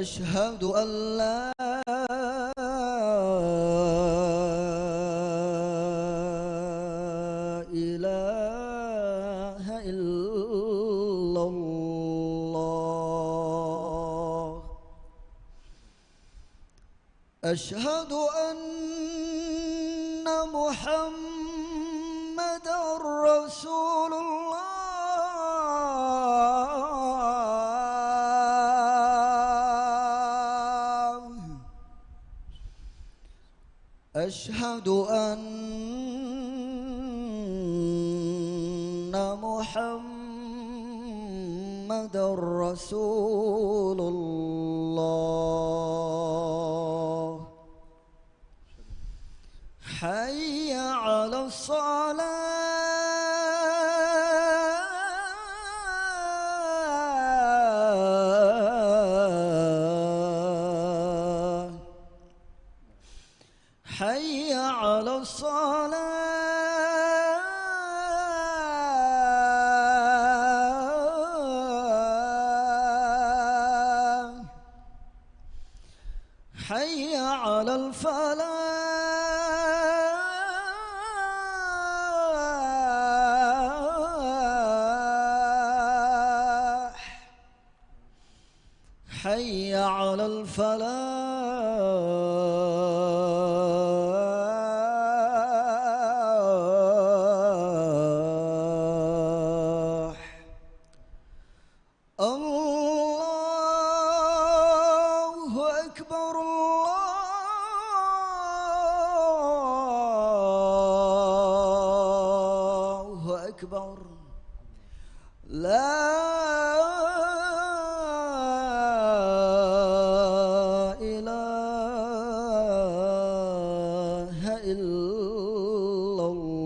أشهد أن لا إله إلا الله. أشهد أن محمدًا رسول الله. أشهد أن محمدًا رسول الله. حي على الصلاة. حي على الصلاة. حي على الفلاح. حي على الفلاح. الله أكبر الله أكبر. لا إله إلا الله.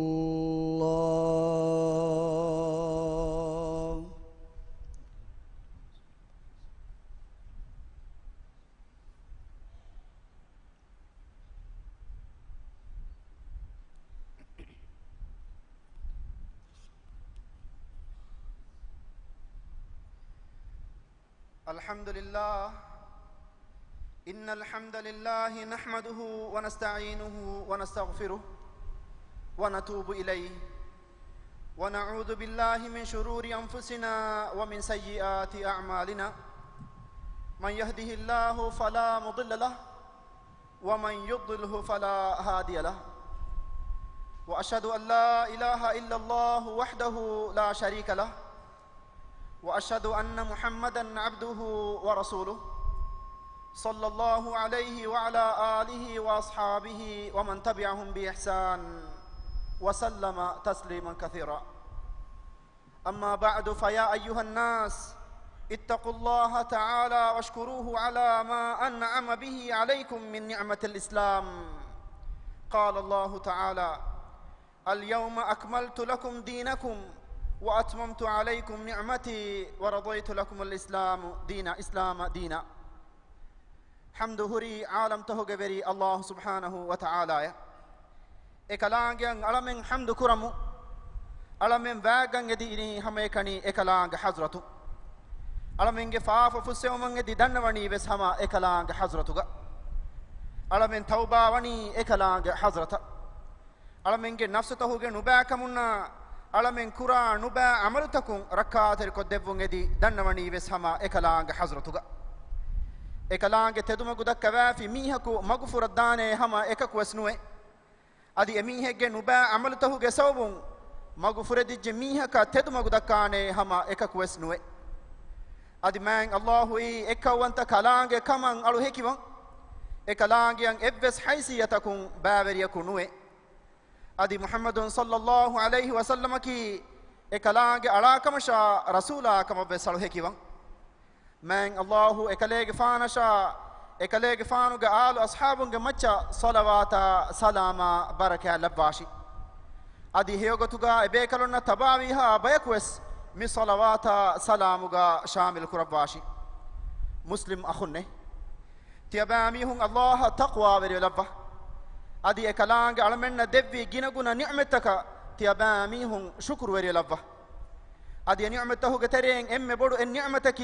الحمد لله. إن الحمد لله نحمده ونستعينه ونستغفره ونتوب إليه ونعوذ بالله من شرور أنفسنا ومن سيئات أعمالنا. من يهده الله فلا مضل له ومن يضلله فلا هادي له. وأشهد أن لا إله إلا الله وحده لا شريك له وأشهد أن محمدًا عبده ورسوله صلى الله عليه وعلى آله وأصحابه ومن تبعهم بإحسان وسلم تسليمًا كثيرًا. أما بعد فيا أيها الناس اتقوا الله تعالى واشكروه على ما أنعم به عليكم من نعمة الإسلام. قال الله تعالى: اليوم أكملت لكم دينكم وأتممت عليكم نعمتي ورضيت لكم الإسلام دينا. حمد هري عالم تهجبري الله سبحانه وتعالى. إكلانجن علمن حمد كرمو علمن باغن يديني هميكني إكلانج حضرتو علمن جفاف فسيومن يدي دنوني بس هما إكلانج حضرتوغا علمن توبة وني إكلانج حضرتا علمن نفس تهوجن نباكمنا علمن كرا نبا عملتكم ركعتر كدبون يدي دنوني بس هما إكلانج حضرتوغا إكلانج تدوم قدك كوافي ميهكو مغفور الدانة هما إكك وسنوه أدي أميهك نبا عملته جسوبون مغفور دي جميهك تدوم قدك كانة هما إكك وسنوه أدي مان الله إكك وانت كلانج كمان ألو هكيبان إكلانج ين إبس حيثيتكم بابر يكونوه أدي محمد صلى الله عليه وسلم كي إكلانج أراكمشا رسولا كما بسالو هكيبان من الله إكليج فانشا إكليج فانو قال أصحابون جمتشا صلوات سلاما بركة لباشي أدي هيوغتوغا إبيكالونا تباويها بيكوس من صلوات سلاموغا شامل كرباشي مسلم أخنه تياباميهم الله تقوى وريلبا أدي إكلانج علمنا دبي جينغونا نعمتك تياباميهم شكر وريلبا أدي نعمته قترين إم بدو إن نعمتك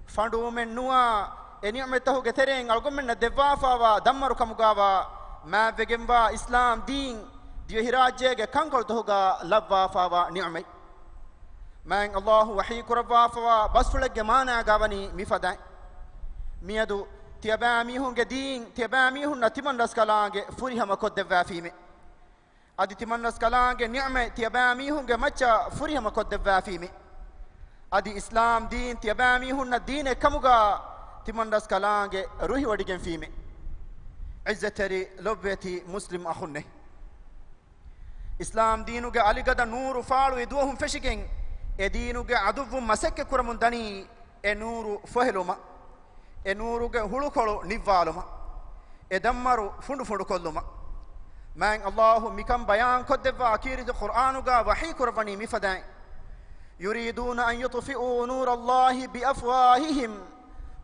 فندو من نوا ni'matahuge tereng algommenna devwafawa dammaru kamugawa ma vegemba islam din diwe hirajjege kankol tohuga labwafawa ni'mai man allah wahi kurwafawa basfulege mana gawani mifadai miyadu tiyabami hunge din tiyabami hunna timandas kalange furihama koddevwa fime adi timandas kalange ni'me tiyabami hunge macha furihama koddevwa fime adi islam din tiyabami hunna dine kamuga timandas kalange ruhi wadigen fime izzatari lobbeti muslim akhunne islam dinuge aligada nuru faalu iduhum feshigen e dinuge aduvum masekke kuramun dani e nuru foheluma e nuruge hulukolo nivvaluma e dammaru fundu kolluma man allah mikam bayan koddeva akiridu qur'anuga wahi kurvani mifadai yuriduna an yutfi'u nur allah bi afwahihim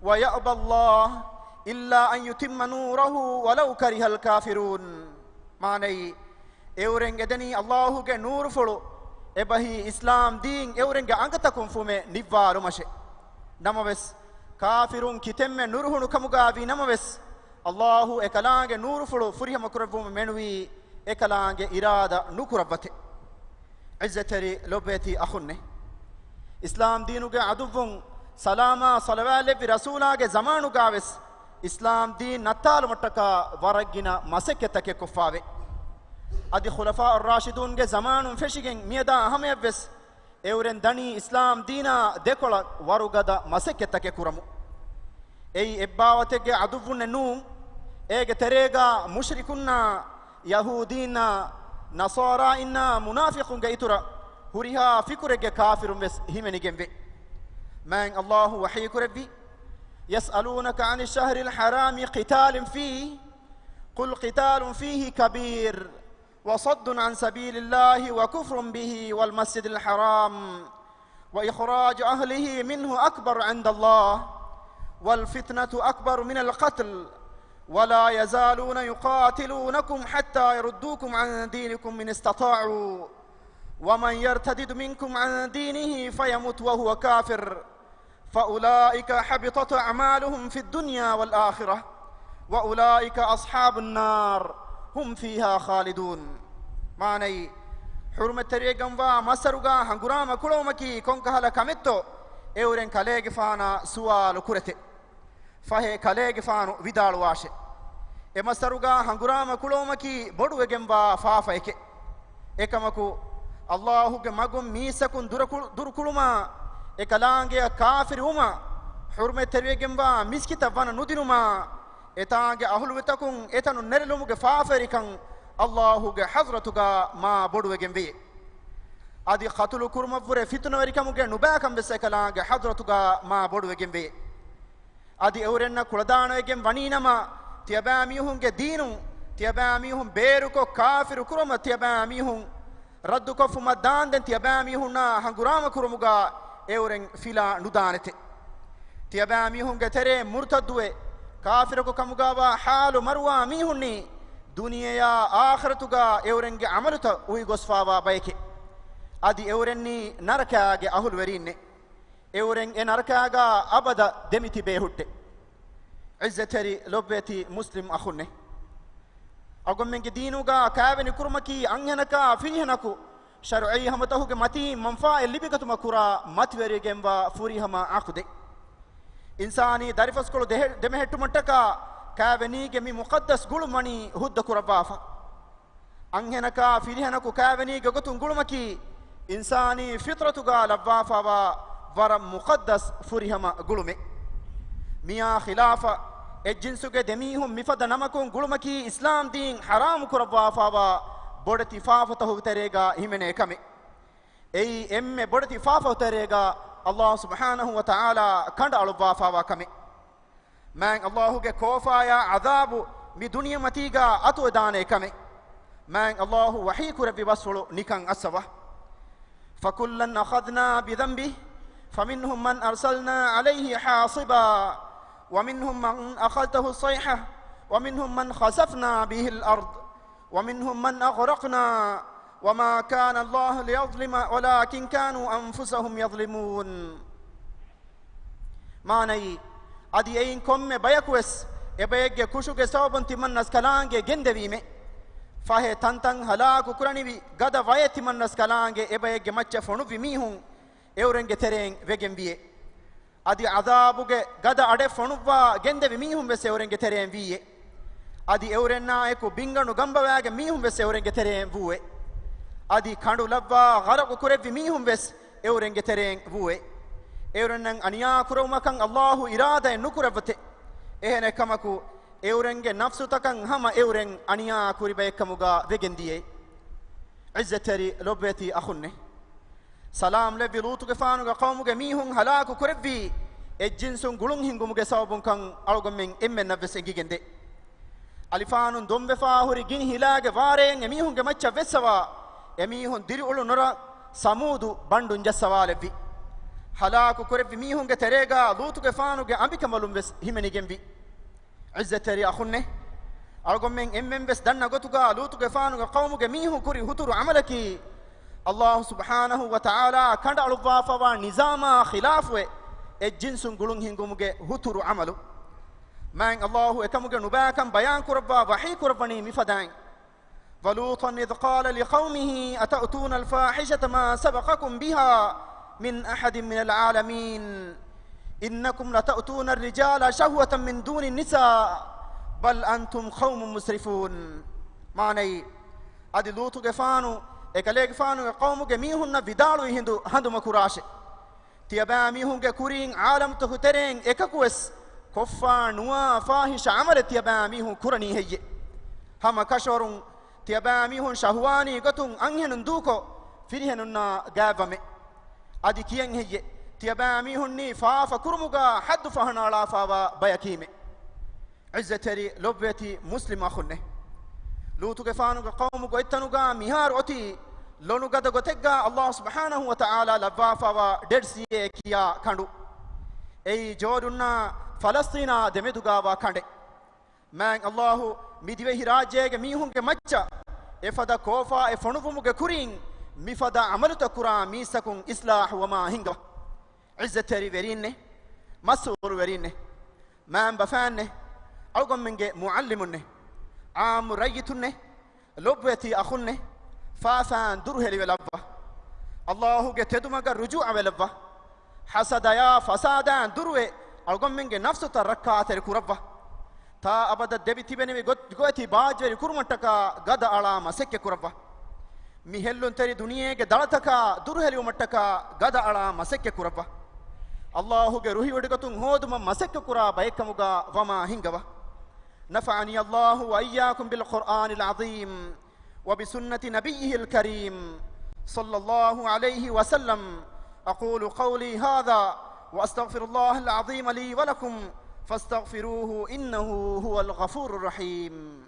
wa ya'ba allah illa an yutimma nurahu walau kariha al kafirun manai eurenge dani allah ge nur fulu ebahi islam din eurenge angatakum fume nivvaru mashe namaves kafirun kitemme nuruhunu kamuga vi namaves allahu ekalange nuru fulu furihama kurabum menwi ekalange irada nukurabate izzatari lobeti akhunne islam dinuge aduvun salama salawale bi rasulage zamanu gaves islam din natal mataka waragina maseketake kofave adi khulafa ar-rashidun ge zamanun feshigen miyada ahamyavves euren dani islam dina dekola warugada maseketake kuramu ei ebbawatege aduvunne nu ege terega mushrikunna yahudina nasara inna munafiqun ge itura huriha fikurege kafirun ves himenigenve man allah wahi kurabbi yas'alunaka 'ani ash-shahri al-harami qitalin fihi qul qitalun fihi kabir وصد عن سبيل الله وكفر به والمسجد الحرام وإخراج أهله منه أكبر عند الله والفتنة أكبر من القتل ولا يزالون يقاتلونكم حتى يردوكم عن دينكم إن استطاعوا ومن يرتد منكم عن دينه فيمت وهو كافر فأولئك حبطت أعمالهم في الدنيا والآخرة وأولئك أصحاب النار hum fiha khalidun manai hurmat terigam wa masaruga hangurama kulomaki konkahala kametto euren kalege fana sual kurete fahe kalege fanu vidalu washe e masaruga hangurama kulomaki boduwegen wa faafa eke ekamaku allahu ge magum misakun durkuluma e kalange kafir uma hurmat terigam wa miskita wana nudinuma etange ahulwetakun etanu nerlumuge faaferikan allahu ge hazratuga ma boduwegen wi adi khatulu kurmavure fitnawrikamuge nubakam besekalange hazratuga ma boduwegen wi adi eurenna kuladanoegen waninama tiyabamihunge diinu tiyabamihun beruko kafiru kuruma tiyabamihun raddu kofuma danden tiyabamihunna hangurama kurumuga euren fila nudanete tiyabamihunge tere murtadduwe kafirako kamugawa halu marwa mihunni duniya akhiratuga eurenge amaluta uyi gosfawa bayke adi eurenni narakaage ahul werinne euren e narakaga abada demiti be hutte izzatari lobbeti muslim akhunne agomenge diinuga kaaveni kurmaki anhenaka firihanaku shar'i hamatahuge mati manfa libikatuma kura matwerigemba furihama akude insani darifaskolo demehettu mattaka kaavenige mi muqaddas gulumani hudda kurabafa anhenaka firihanaku kaavenige gotun gulumaki insani fitratuga labwafa wa wara muqaddas furihama gulume miya khilafa ejinsuge demihum mifada namakun gulumaki islam din haram kurabafa wa bodati fafata hugterega himene kame ei emme bodati fafata terega Allah subhanahu wa ta'ala kanda alubafa wa kame man Allahu ge kofaya azabu mi dunya matiga atu dane kame man Allahu wahi kurabbi basulu nikan asawa fakullan akhadna bi dhanbi faminhum man arsalna alayhi hasiba wa minhum man akhadtahu as-sayha wa minhum man khasafna bihi al-ard wa minhum man aghraqna وما كان الله ليظلم ولكن كانوا أنفسهم يظلمون ماني adi ein komme bayakues ebayegge kushuge sawbun timannas kalaange gendewime fahe tantan halaku kuranivi gada waye timannas kalaange ebayegge macca fonu vimihun eurenge tereng vegen wiye adi adabuge gada ade fonuwa gendevi mihun wes eurenge tereng wiye adi eurenna eku binganu gambawage mihun wes eurenge tereng wuwe adi kandu labwa garaku kurevi mihun wes eurenge tereng wuwe eurennan aniya kurumakan Allahu irada nukuravate ehene kamaku eurenge nafsu takan hama euren aniya kuribe kamuga vegendiye izzatari lobeti akhunne salam le bilutu ke fanuga qawmuge mihun halaku kurevi ejjinsun gulun hingumuge sawbun kan algomen emme navese gigende alifanun dombe faahuri gin hilage waren emihunge macca vesawa emihun diri ulu nora samudu bandun jassawalevi halaku kurevi mihunge terega lutuge fanuge ambikamalum ves himenigen vi izzatari akhunne algomen emmem ves danna gotuga lutuge fanuge qawmuge mihun kuri huturu amalaki Allah subhanahu wa ta'ala kanda aluwafawa nizama khilafwe ejjinsun gulun hingumuge huturu amalu man Allahu ekamuge nubakan bayan kurabba wahi kurabani mifadain walutan idh qala liqaumihi ata'tuna alfahishata ma sabaqakum biha min ahadin min alalamin innakum lata'tuna arrijala shahwatan min duni nisa bal antum qaumun musrifun maanai adi lutu gefanu ekalege fanu qawmuge mihunna vidalu hindu handuma kurashe tiyaba mihunge kurin alam to tereng ekakues koffa nuwa fahisha amale tiyaba mihun kurani heye hama kashorun tiyaba mihun shahwani gatun anhenun duko firhenunna gavame adi kiyen heye tiyaba mihun ni faafa kurmuga haddu fahana ala fawa bayakime izzatari lobweti muslim akhunne lutu ke fanu qawmu go ittanuga mihar oti lonu gada gotegga Allah subhanahu wa ta'ala lawafa wa dersiye kiya kandu ei jodunna falastina demeduga wa kande man Allah midiwe hirajege mihunge macca efada kofa e fonuvumuge kurin mifada amaluta kura misakun islah wa ma hinga izzatari verinne masur verinne man bafanne algom minge muallimunne عام ريتنه لبتي أخنه فافان دره لبلبه الله جتدمك الرجوع بلبه حسد يا فسادان دروه ألقم منك نفس تركات الكربه تا أبدا دبتي بني قوتي باج الكرمتك قد على مسك كربه مهلون تري دنيا كدلتك دره ليومتك قد على مسك كربه الله جروحي ودكتون هودم مسك كرا بيكموجا وما هنجبه نفعني الله وإياكم بالقرآن العظيم وبسنة نبيه الكريم صلى الله عليه وسلم أقول قولي هذا وأستغفر الله العظيم لي ولكم فاستغفروه إنه هو الغفور الرحيم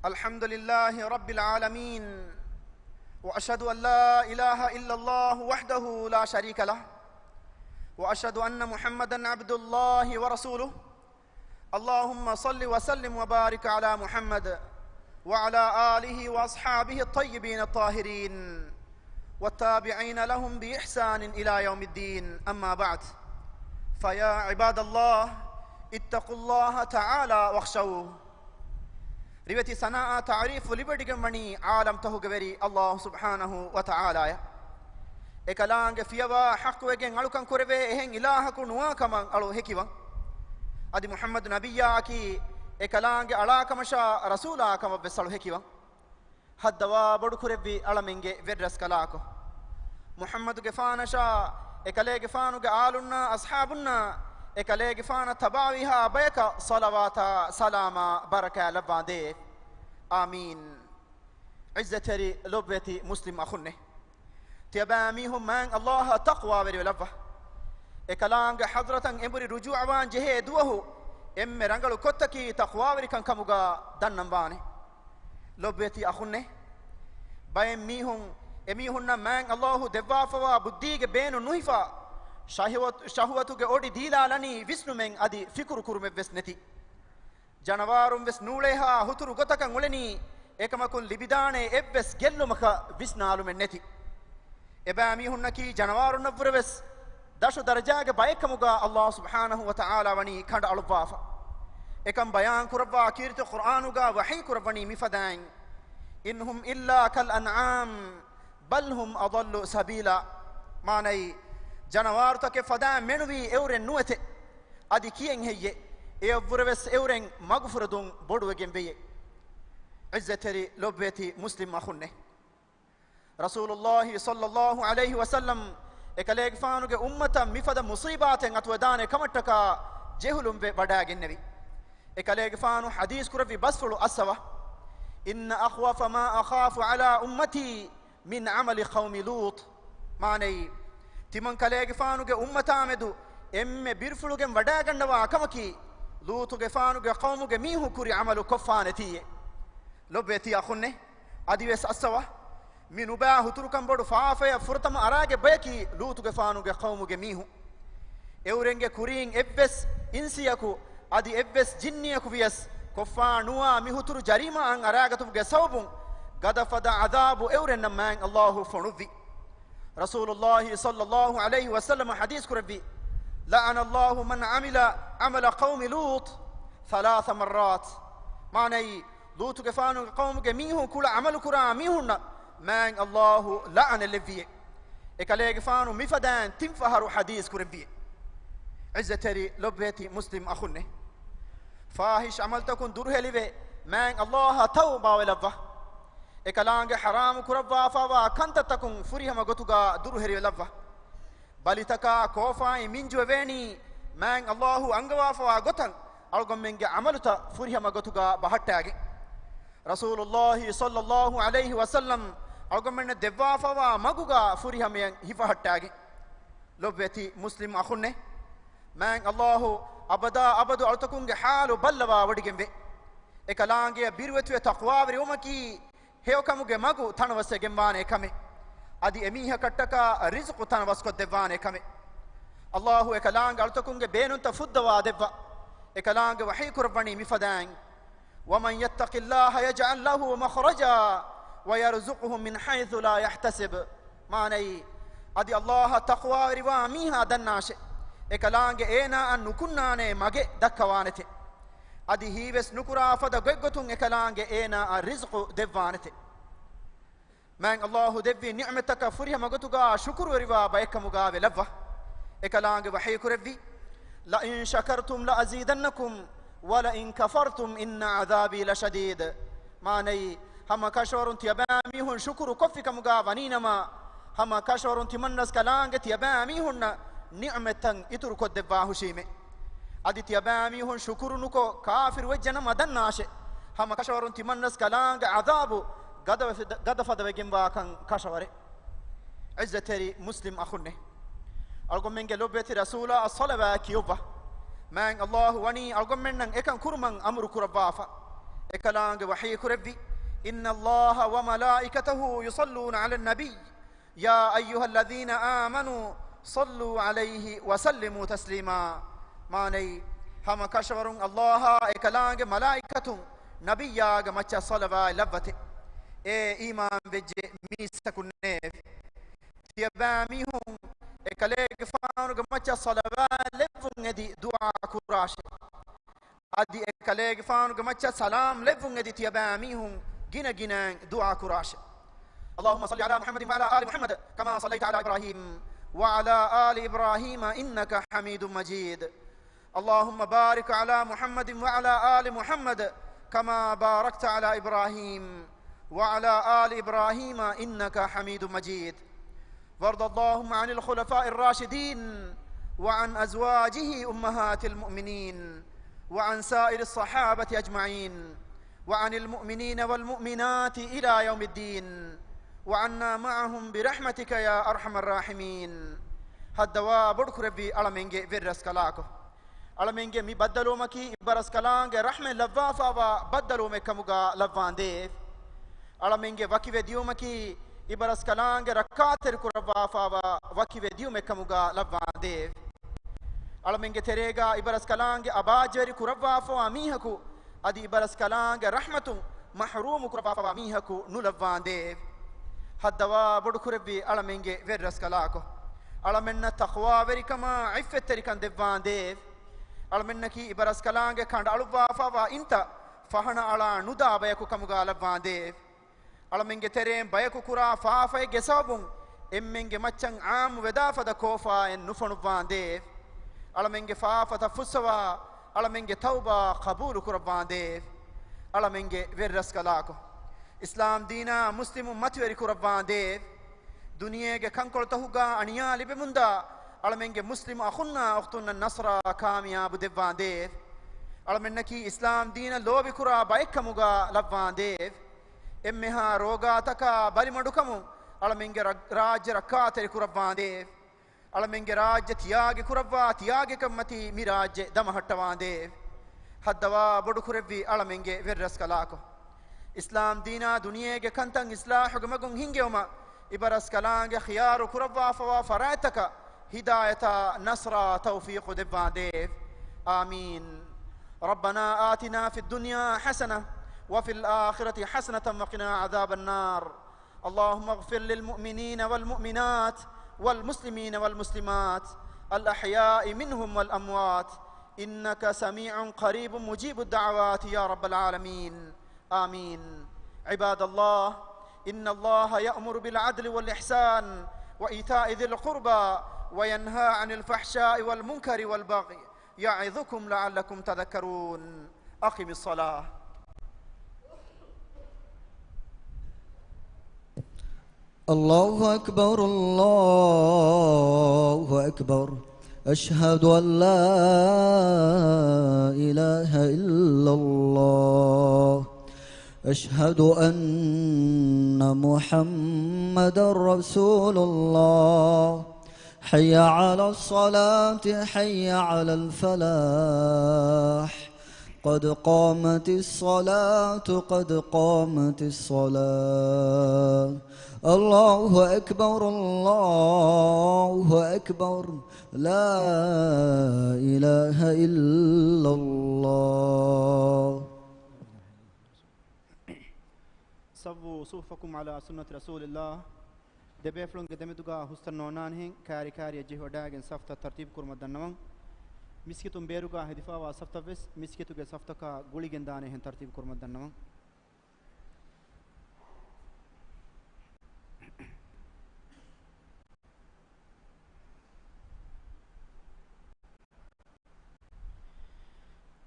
الحمد لله رب العالمين وأشهد أن لا إله إلا الله وحده لا شريك له وأشهد أن محمدا عبد الله ورسوله اللهم صل وسلم وبارك على محمد وعلى آله وأصحابه الطيبين الطاهرين والتابعين لهم بإحسان إلى يوم الدين أما بعد فيا عباد الله اتقوا الله تعالى واخشوه ريبتي سناء تعريف لبدغمني عالم تهغوري الله سبحانه وتعالى ekalaange fiyawa haqwegen alukan koreve ehen ilahaku nuwa kaman alu hekiwan adi muhammad nabiyya ki ekalaange alakamasha rasula kama besalu hekiwan haddawa bodu korevi alamenge vedras kalako muhammad gefanasha ekalege fanuge alunna ashabunna ekalege fana tabawiha bayka salawata salama baraka labande amin izzatari lobeti muslim akhunne تياباميهم من الله تقوى ولفه إكلام حضرة إمبري رجوع وان جهة دوه emme rangalu kottaki taqwawri kan kamuga dannam bane lobbeti akhunne bayen mihun emihunna man Allahu devwafawa buddige beenu nuhifa shahwatuge odi dilalani visnu men adi fikuru kurume ves neti janavarum ves nuleha huturu gotakan uleni ekamakun libidane ebbes gellumaka visnalu men neti eba mihunna ki janavarun navreves dashu darajage bayekamuga Allah subhanahu wa ta'ala wani khand alwafa ekam bayan kurwa kirti qur'anuga wahi kurwani mifadain inhum illa kal an'am bal hum adallu sabila manai janavar take fada menwi euren nuete adi kiyen heye e vurves euren magfuradun bodwegen beye izzateri lobbeti muslim akhunne rasulullah sallallahu alayhi wasallam ekaleg faanuge ummata mifada musibaten atwadane kamattaka jehulum be badagennevi ekaleg faanu hadith kuravi basfulu aswa inna akhwafa ma akhafu ala ummati min amali qawmi lut manai timan kaleg faanuge ummata medu emme birfulugen wadagannawa akamaki lutuge faanuge qawmuge mihu kuri amalu koffanetiye lobbeti akhunne adiwes aswa minuba huturukan bodu faafa furtama arage bayaki lutuge faanuge qawmuge mihu eurenge kurin ebbes insiyaku adi ebbes jinniyaku vias koffanuwa mihuturu jarima an aragatuge sawbun gadafada adabu eurenna man Allahu fonuvi rasulullah sallallahu alayhi wasallam hadith kurbi la'ana Allah man amila qawmi lut ثلاث مرات معني لوط كفانو قوم جميعهم كل عمل كرا ميهن من الله لعن اللي إكالي كفانو مفدان تنفهر حديث كربي عزتري لبيتي مسلم أخنه فاحش عملتكم دره لبي من الله توبة ولبه إكالانج حرام كربا فوا كنت تكون فريها مغتوغا دره لبه بلتكا كوفا من جويني من الله أنغوا فوا غتن ألقم منك عملتا فريها مغتوغا بحتاغي رسول الله صلى الله عليه وسلم ألقم من دوا فوا مغوغا فريها من هفحتاغي لبيتي مسلم أخنه من الله أبدا ألتكونغ حال بلوا وديگمبه إكالانغ بيروتو تقوى بريومكي هيوكامغ مغو تنوسگمبانه كمه ادي اميها كتكا رزق تنوسكو دبانه كمه الله إكالانغ ألتكونغ بينون تفدوا دبا إكالانغ وحي كرباني مفدان ومن يتق الله يجعل له مخرجا ويرزقه من حيث لا يحتسب معني ادي الله تقوى رواميها دناش إكالانغ اينا ان نكنانه مگه دكوانته ادي هيوس نكرا فدا گگتون إكالانغ اينا الرزق دبانته من الله دبي نعمتك فريها مگتوغا شكر وروا بايكمغا بلوا إكالانغ وحي كربي لئن شكرتم لأزيدنكم ولئن كفرتم إن عذابي لشديد معني هم كشورن تيباميهن شكر كفك مغاونينما هم كشورن تمنس كلانغ تيباميهن نعمة إتركو دباه شيمه ادي تيباميهن شكر نكو كافر وجنا مدناش هم كشورن تمنس كلانغ عذاب غدفد وگمبا كان كشوره عزتري مسلم أخنه ألقم منك لبيت رسول الصلاة كيوبا من الله وني ألقم منن إكان كرمن أمر كربافا إكالانغ وحي كربي إن الله وملائكته يصلون على النبي يا أيها الذين آمنوا صلوا عليه وسلموا تسليما ماني هم كشورن الله إكالانغ ملائكة نبي ياغ مچا صلوة لبته إيمان بجي ميسكن نيف تيباميهم إكاليك فانو جمعة صلوة لفون يدي دعاء كراش أدي إكاليك فانو جمعة سلام لفون يدي تيباميهم جنا دعاء كراش اللهم صل على محمد وعلى آل محمد كما صليت على إبراهيم وعلى آل إبراهيم إنك حميد مجيد اللهم بارك على محمد وعلى آل محمد كما باركت على إبراهيم وعلى آل إبراهيم إنك حميد مجيد وارض اللهم عن الخلفاء الراشدين وعن أزواجه أمهات المؤمنين وعن سائر الصحابة أجمعين وعن المؤمنين والمؤمنات إلى يوم الدين وعنا معهم برحمتك يا أرحم الراحمين هدوا بدك ربي ألمنجي فيرس كلاكو alamengi mi baddalomaki ibaras kalange rahme lavvafawa baddalome kamuga lavvande alamengi wakive diumaki ibaras kalange rakater kuravvafawa wakive diume kamuga lavvande alamengi terega ibaras kalange abajeri kuravvafawa mihaku adi ibaras kalange rahmatu mahrum kuravvafawa mihaku nulavvande haddawa bodukurebi alamengi verras kalako alamenna taqwa verikama iffet terikan devvande almennaki ibaras kalange kand aluwafawa inta fahana ala nuda bayaku kamuga lavande alamenge terem bayaku kura faafa gesabun emmenge maccan aam wedafada kofa en nufanu vande alamenge faafa tafuswa alamenge tauba qabul kurabande alamenge verras kalako islam dina muslimu matweri kurabande duniyege kankol tahuga aniya libe munda alamengi muslim akhunna ukhtunna nasra kamiyab devande alamennaki islam dina lobi kura baikamuga lavande emmeha roga taka balimadukamu alamengi rajya rakateri kuravande alamengi rajya tiyage kuravva tiyage kammati mirajya damahattavande haddawa bodukurevi alamengi verras kalako islam dina duniyege kantang islahu gamagun hingewma ibaras kalange khiyaru kuravva fawa farataka هداية نصر توفيق دباديف آمين ربنا آتنا في الدنيا حسنة وفي الآخرة حسنة وقنا عذاب النار اللهم اغفر للمؤمنين والمؤمنات والمسلمين والمسلمات الأحياء منهم والأموات إنك سميع قريب مجيب الدعوات يا رب العالمين آمين عباد الله إن الله يأمر بالعدل والإحسان وإيتاء ذي القربى وينهى عن الفحشاء والمنكر والبغي يعظكم لعلكم تذكرون أقم الصلاة الله أكبر الله أكبر أشهد أن لا إله إلا الله أشهد أن محمدا رسول الله حي على الصلاة حي على الفلاح قد قامت الصلاة قد قامت الصلاة الله أكبر الله أكبر لا إله إلا الله سووا صفوفكم على سنة رسول الله دبيفلون قدمتوغا حسن نونان هين كاري كاري جهو داغن صفتا ترتيب كرم دنوان مسكتون بيروغا هدفا وا صفتا فيس مسكتوغا صفتكا غوليغن دانه هين ترتيب كرم دنوان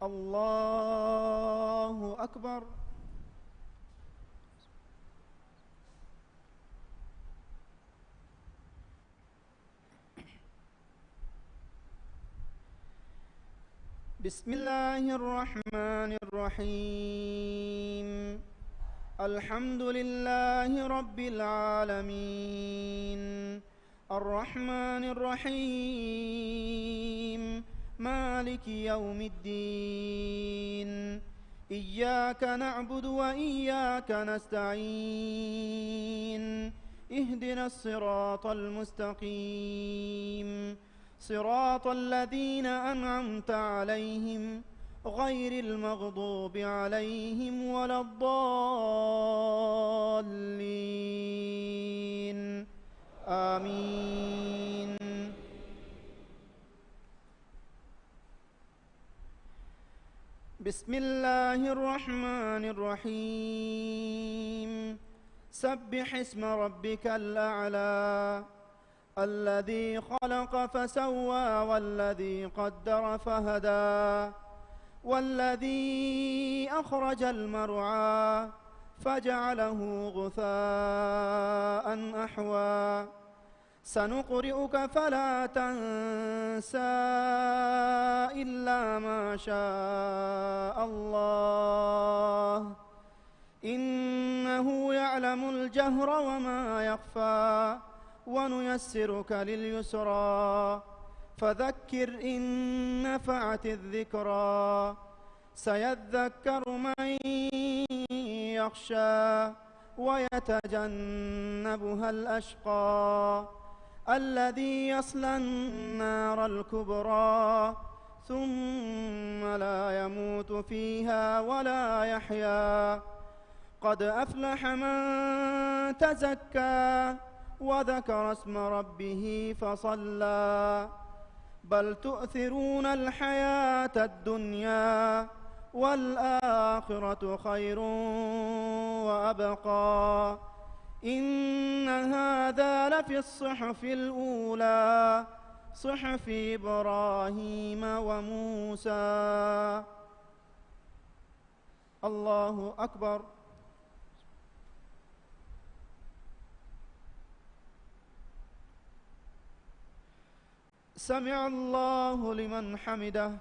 الله أكبر بسم الله الرحمن الرحيم الحمد لله رب العالمين الرحمن الرحيم مالك يوم الدين إياك نعبد وإياك نستعين اهدنا الصراط المستقيم صراط الذين أنعمت عليهم غير المغضوب عليهم ولا الضالين آمين بسم الله الرحمن الرحيم سبح اسم ربك الأعلى الذي خلق فسوى والذي قدر فهدى والذي أخرج المرعى فجعله غثاء أحوى سنقرئك فلا تنسى إلا ما شاء الله إنه يعلم الجهر وما يخفى ونيسرك لليسرى فذكر إن نفعت الذكرى سيذكر من يخشى ويتجنبها الأشقى الذي يصلى النار الكبرى ثم لا يموت فيها ولا يحيا قد أفلح من تزكى وذكر اسم ربه فصلى بل تؤثرون الحياة الدنيا والآخرة خير وأبقى إن هذا لفي الصحف الأولى صحف إبراهيم وموسى. الله أكبر. سمع الله لمن حمده.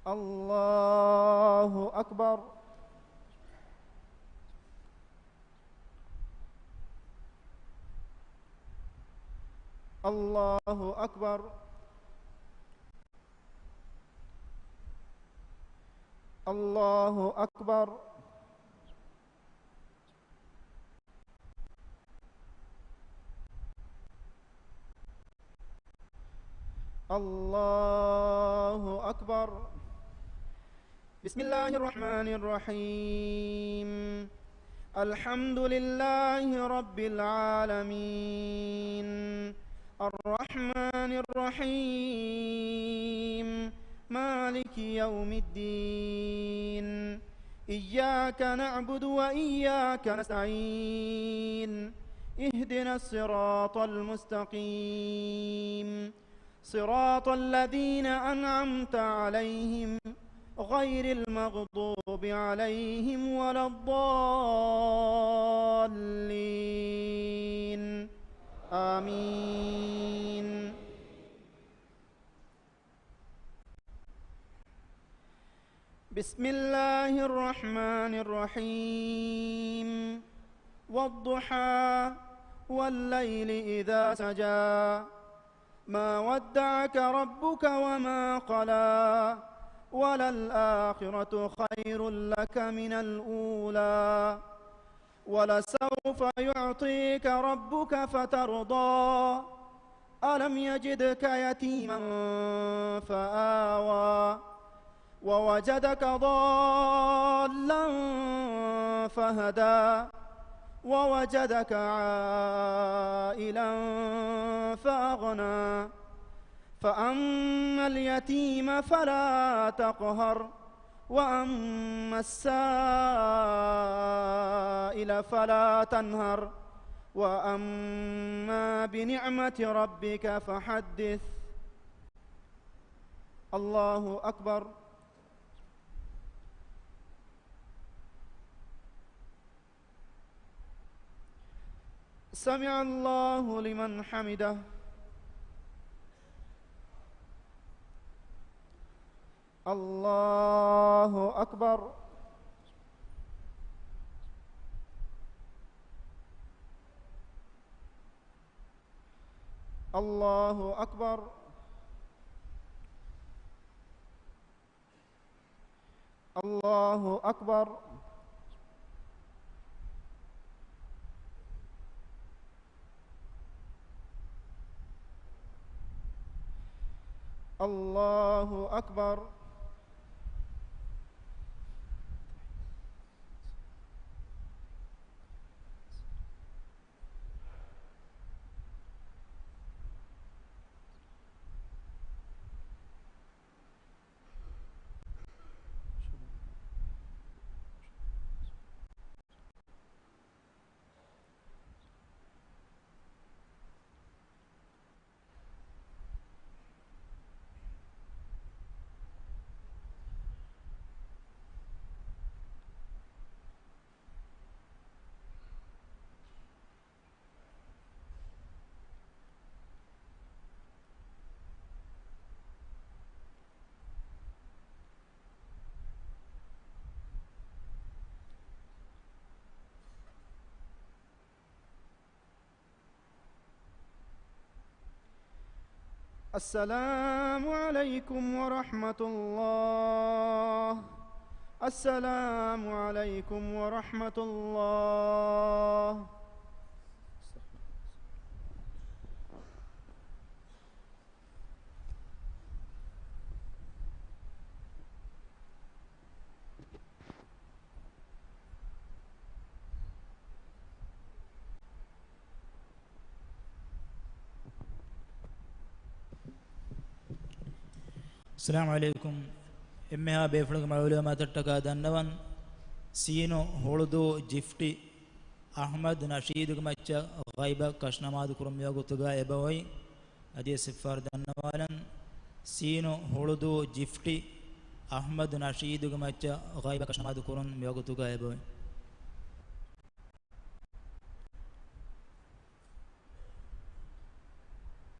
الله أكبر. الله أكبر. الله أكبر. الله أكبر. بسم الله الرحمن الرحيم. الحمد لله رب العالمين الرحمن الرحيم مالك يوم الدين إياك نعبد وإياك نستعين اهدنا الصراط المستقيم صراط الذين أنعمت عليهم غير المغضوب عليهم ولا الضالين آمين. بسم الله الرحمن الرحيم والضحى والليل إذا سجى ما ودعك ربك وما قلى وللآخرة خير لك من الأولى ولسوف يعطيك ربك فترضى ألم يجدك يتيما فآوى ووجدك ضالا فهدى ووجدك عائلا فأغنى فأما اليتيم فلا تقهر وأما السائل فلا تنهر وأما بنعمة ربك فحدث. الله أكبر. سمع الله لمن حمده. الله أكبر. الله أكبر. الله أكبر. الله أكبر. السلام عليكم ورحمة الله. السلام عليكم ورحمة الله. السلام عليكم. إمها بيفلق معلومة ما تتكا دنوان سينو هولدو جفتي أحمد نشيد كمتشا غيبة كشنا ما ذكرم ياغو تغا إبوي أدي سفار دنوالن سينو هولدو جفتي أحمد نشيد كمتشا غيبة كشنا ما ذكرم ياغو تغا إبوي